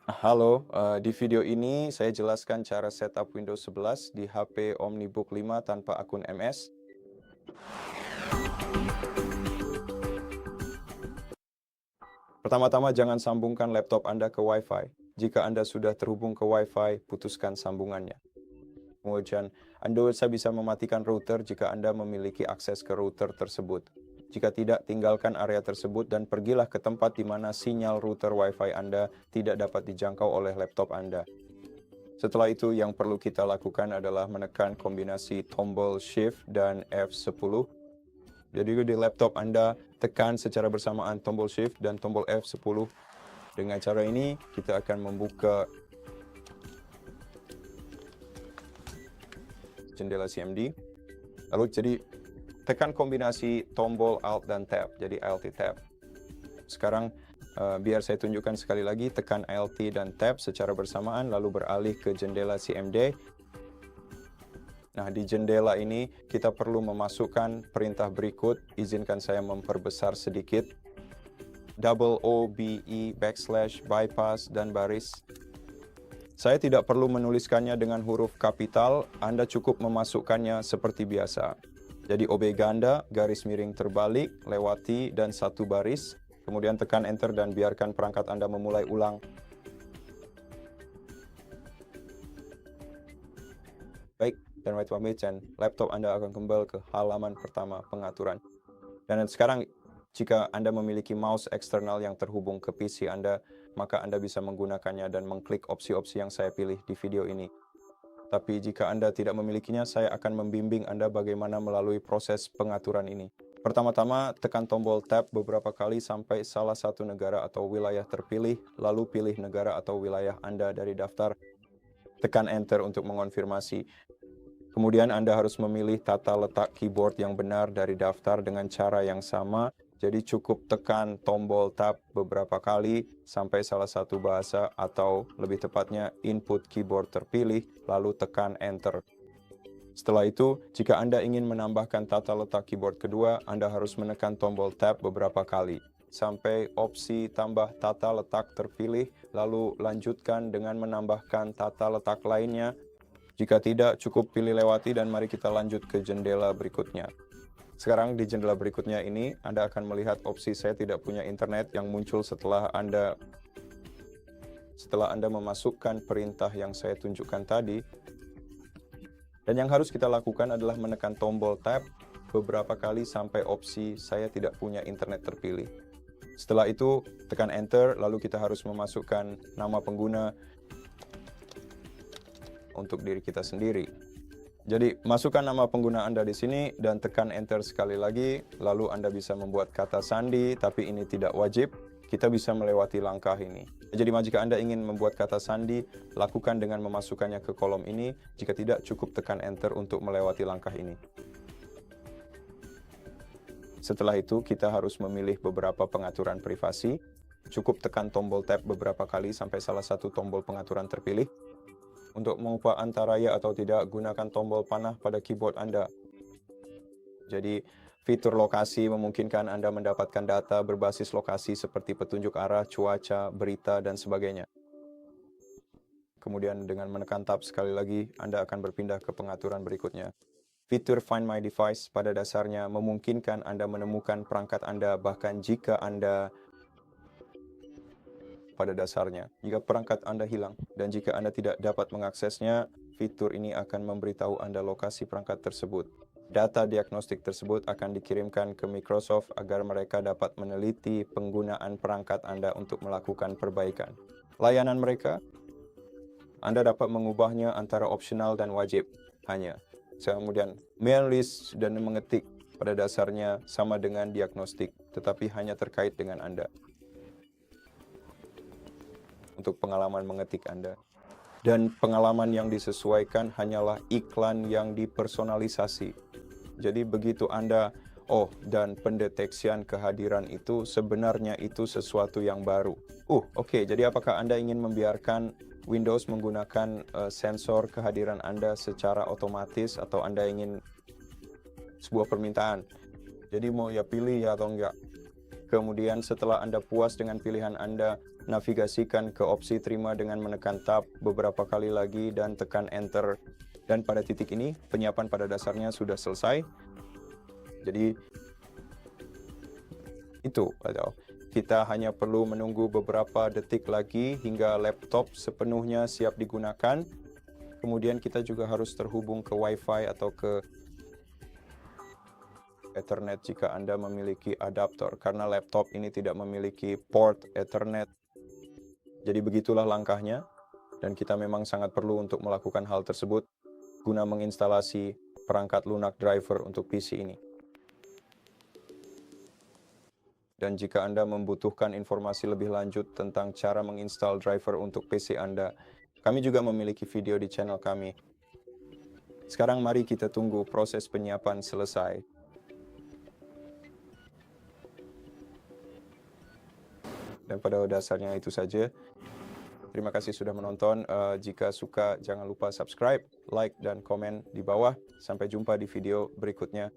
Halo, di video ini saya jelaskan cara setup Windows 11 di HP OmniBook 5 tanpa akun MS. Pertama-tama jangan sambungkan laptop Anda ke Wi-Fi. Jika Anda sudah terhubung ke Wi-Fi, putuskan sambungannya. Kemudian, Anda bisa mematikan router jika Anda memiliki akses ke router tersebut. Jika tidak, tinggalkan area tersebut dan pergilah ke tempat di mana sinyal router Wi-Fi Anda tidak dapat dijangkau oleh laptop Anda. Setelah itu, yang perlu kita lakukan adalah menekan kombinasi tombol Shift dan F10. Jadi di laptop Anda, tekan secara bersamaan tombol Shift dan tombol F10. Dengan cara ini, kita akan membuka jendela CMD. Lalu jadi tekan kombinasi tombol Alt dan Tab, jadi Alt Tab. Sekarang biar saya tunjukkan sekali lagi, tekan Alt dan Tab secara bersamaan, lalu beralih ke jendela CMD. Nah, di jendela ini kita perlu memasukkan perintah berikut. Izinkan saya memperbesar sedikit. OBE \bypass dan baris. Saya tidak perlu menuliskannya dengan huruf kapital, Anda cukup memasukkannya seperti biasa. Jadi OB ganda, garis miring terbalik, lewati, dan satu baris. Kemudian tekan Enter dan biarkan perangkat Anda memulai ulang. Baik, dan right pamit, dan laptop Anda akan kembali ke halaman pertama pengaturan. Dan sekarang, jika Anda memiliki mouse eksternal yang terhubung ke PC Anda, maka Anda bisa menggunakannya dan mengklik opsi-opsi yang saya pilih di video ini. Tapi jika Anda tidak memilikinya, saya akan membimbing Anda bagaimana melalui proses pengaturan ini. Pertama-tama, tekan tombol Tab beberapa kali sampai salah satu negara atau wilayah terpilih, lalu pilih negara atau wilayah Anda dari daftar. Tekan Enter untuk mengonfirmasi. Kemudian Anda harus memilih tata letak keyboard yang benar dari daftar dengan cara yang sama. Jadi cukup tekan tombol Tab beberapa kali sampai salah satu bahasa atau lebih tepatnya input keyboard terpilih, lalu tekan Enter. Setelah itu, jika Anda ingin menambahkan tata letak keyboard kedua, Anda harus menekan tombol Tab beberapa kali sampai opsi tambah tata letak terpilih, lalu lanjutkan dengan menambahkan tata letak lainnya. Jika tidak, cukup pilih lewati dan mari kita lanjut ke jendela berikutnya. Sekarang di jendela berikutnya ini, Anda akan melihat opsi saya tidak punya internet yang muncul setelah Anda memasukkan perintah yang saya tunjukkan tadi. Dan yang harus kita lakukan adalah menekan tombol Tab beberapa kali sampai opsi saya tidak punya internet terpilih. Setelah itu, tekan Enter, lalu kita harus memasukkan nama pengguna untuk diri kita sendiri. Jadi, masukkan nama pengguna Anda di sini dan tekan Enter sekali lagi, lalu Anda bisa membuat kata sandi, tapi ini tidak wajib. Kita bisa melewati langkah ini. Jadi, jika Anda ingin membuat kata sandi, lakukan dengan memasukkannya ke kolom ini. Jika tidak, cukup tekan Enter untuk melewati langkah ini. Setelah itu, kita harus memilih beberapa pengaturan privasi. Cukup tekan tombol Tab beberapa kali sampai salah satu tombol pengaturan terpilih. Untuk mengubah antara ya atau tidak, gunakan tombol panah pada keyboard Anda. Jadi, fitur lokasi memungkinkan Anda mendapatkan data berbasis lokasi seperti petunjuk arah, cuaca, berita, dan sebagainya. Kemudian dengan menekan Tab sekali lagi, Anda akan berpindah ke pengaturan berikutnya. Fitur Find My Device pada dasarnya memungkinkan Anda menemukan perangkat Anda bahkan jika Anda jika perangkat Anda hilang dan jika Anda tidak dapat mengaksesnya, fitur ini akan memberitahu Anda lokasi perangkat tersebut. Data diagnostik tersebut akan dikirimkan ke Microsoft agar mereka dapat meneliti penggunaan perangkat Anda untuk melakukan perbaikan. Layanan mereka, Anda dapat mengubahnya antara opsional dan wajib. Kemudian, mail list dan mengetik pada dasarnya sama dengan diagnostik, tetapi hanya terkait dengan Anda. Untuk pengalaman mengetik Anda. Dan pengalaman yang disesuaikan hanyalah iklan yang dipersonalisasi. Jadi begitu Anda, dan pendeteksian kehadiran itu sebenarnya itu sesuatu yang baru. Oke, jadi apakah Anda ingin membiarkan Windows menggunakan sensor kehadiran Anda secara otomatis atau Anda ingin sebuah permintaan? Jadi mau ya pilih ya atau enggak? Kemudian setelah Anda puas dengan pilihan Anda, navigasikan ke opsi terima dengan menekan tab beberapa kali lagi dan tekan enter. Dan pada titik ini, penyiapan pada dasarnya sudah selesai. Jadi, itu atau kita hanya perlu menunggu beberapa detik lagi hingga laptop sepenuhnya siap digunakan. Kemudian kita juga harus terhubung ke Wi-Fi atau ke Ethernet jika Anda memiliki adaptor, karena laptop ini tidak memiliki port Ethernet. Jadi begitulah langkahnya, dan kita memang sangat perlu untuk melakukan hal tersebut guna menginstalasi perangkat lunak driver untuk PC ini. Dan jika Anda membutuhkan informasi lebih lanjut tentang cara menginstal driver untuk PC Anda, kami juga memiliki video di channel kami. Sekarang mari kita tunggu proses penyiapan selesai. Dan pada dasarnya itu saja. Terima kasih sudah menonton. Jika suka, jangan lupa subscribe, like, dan komen di bawah. Sampai jumpa di video berikutnya.